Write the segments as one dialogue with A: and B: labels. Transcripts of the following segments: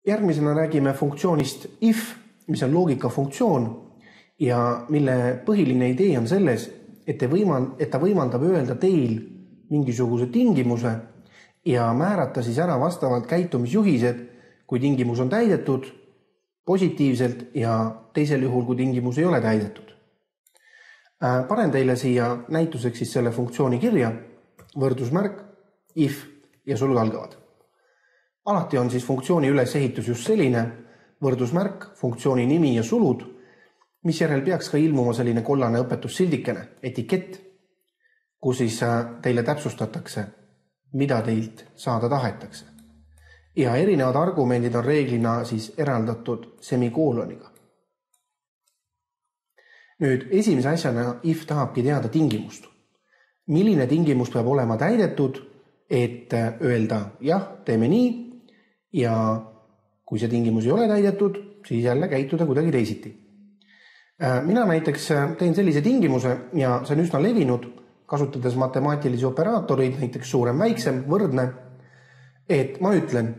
A: Järgmisena räägime funktsioonist if, mis on loogikafunktsioon ja mille põhiline idee on selles, et ta võimaldab öelda teil mingisuguse tingimuse ja määrata siis ära vastavalt käitumisjuhised, kui tingimus on täidetud positiivselt ja teisel juhul, kui tingimus ei ole täidetud. Panen teile siia näituseks siis selle funktsiooni kirja, võrdusmärk, if ja sulud algavad. Alati on siis funktsiooni ülesehitus just selline, võrdusmärk, funktsiooni nimi ja sulud, mis järel peaks ka ilmuma selline kollane õpetussildikene, etikett, kus siis teile täpsustatakse, mida teilt saada tahetakse. Ja erinevad argumendid on reeglina siis eraldatud semikooloniga. Nüüd esimese asjana if tahabki teada tingimust. Milline tingimus peab olema täidetud, et öelda jah, teeme nii ja kui see tingimus ei ole täidetud, siis jälle käituda kuidagi teisiti. Mina näiteks teen sellise tingimuse ja see on üsna levinud, kasutades matemaatilisi operaatoreid, näiteks suurem, väiksem, võrdne, et ma ütlen,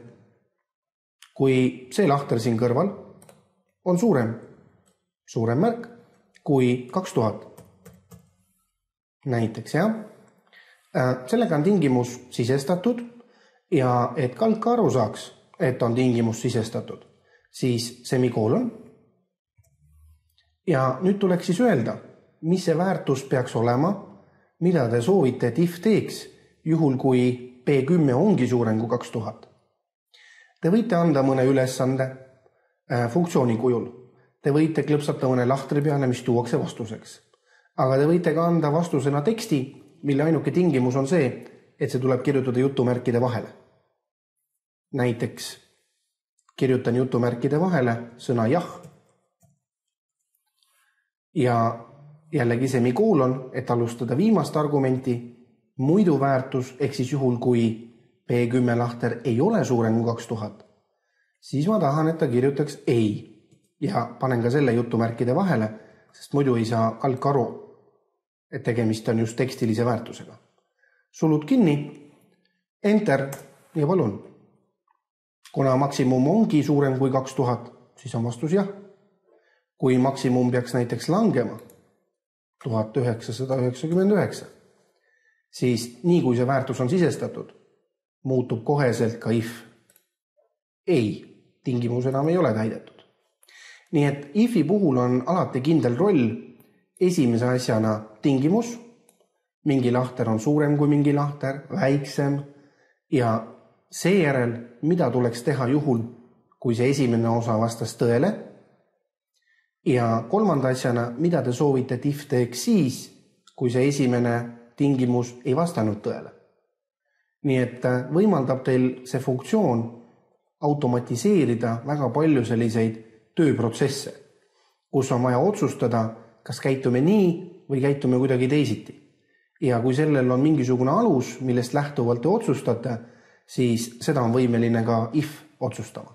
A: kui see lahter siin kõrval on suurem märk kui 2000. Näiteks, jah. Sellega on tingimus sisestatud ja et kalk aru saaks, et on tingimus sisestatud, siis semikoolon. Ja nüüd tuleks siis öelda, mis see väärtus peaks olema, mida te soovite, et if teeks, juhul kui P10 ongi suurem kui 2000. Te võite anda mõne ülesande funktsiooni kujul. Te võite klõpsata mõne lahtri peale, mis tuuakse vastuseks. Aga te võite ka anda vastusena teksti, mille ainuke tingimus on see, et see tuleb kirjutada jutumärkide vahele. Näiteks kirjutan jutumärkide vahele sõna jah. Ja jällegi semikoolon, et alustada viimast argumenti, muidu väärtus, ehk siis juhul, kui P10 lahter ei ole suurem kui 2000, siis ma tahan, et ta kirjutaks ei. Ja panen ka selle jutumärkide vahele, sest muidu ei saa kalk aru, et tegemist on just tekstilise väärtusega. Sulud kinni, enter ja palun. Kuna maksimum ongi suurem kui 2000, siis on vastus jah. Kui maksimum peaks näiteks langema 1999, siis nii kui see väärtus on sisestatud, muutub koheselt ka if. Ei, tingimus enam ei ole täidetud. Nii et ifi puhul on alati kindel roll esimese asjana tingimus, mingi lahter on suurem kui mingi lahter, väiksem ja seejärel, mida tuleks teha juhul, kui see esimene osa vastas tõele ja kolmanda asjana, mida te soovite, et if teeks siis, kui see esimene tingimus ei vastanud tõele. Nii et võimaldab teil see funktsioon automatiseerida väga palju selliseid tööprotsesse, kus on vaja otsustada, kas käitume nii või käitume kuidagi teisiti. Ja kui sellel on mingisugune alus, millest lähtuvalt te otsustate, siis seda on võimeline ka if otsustama.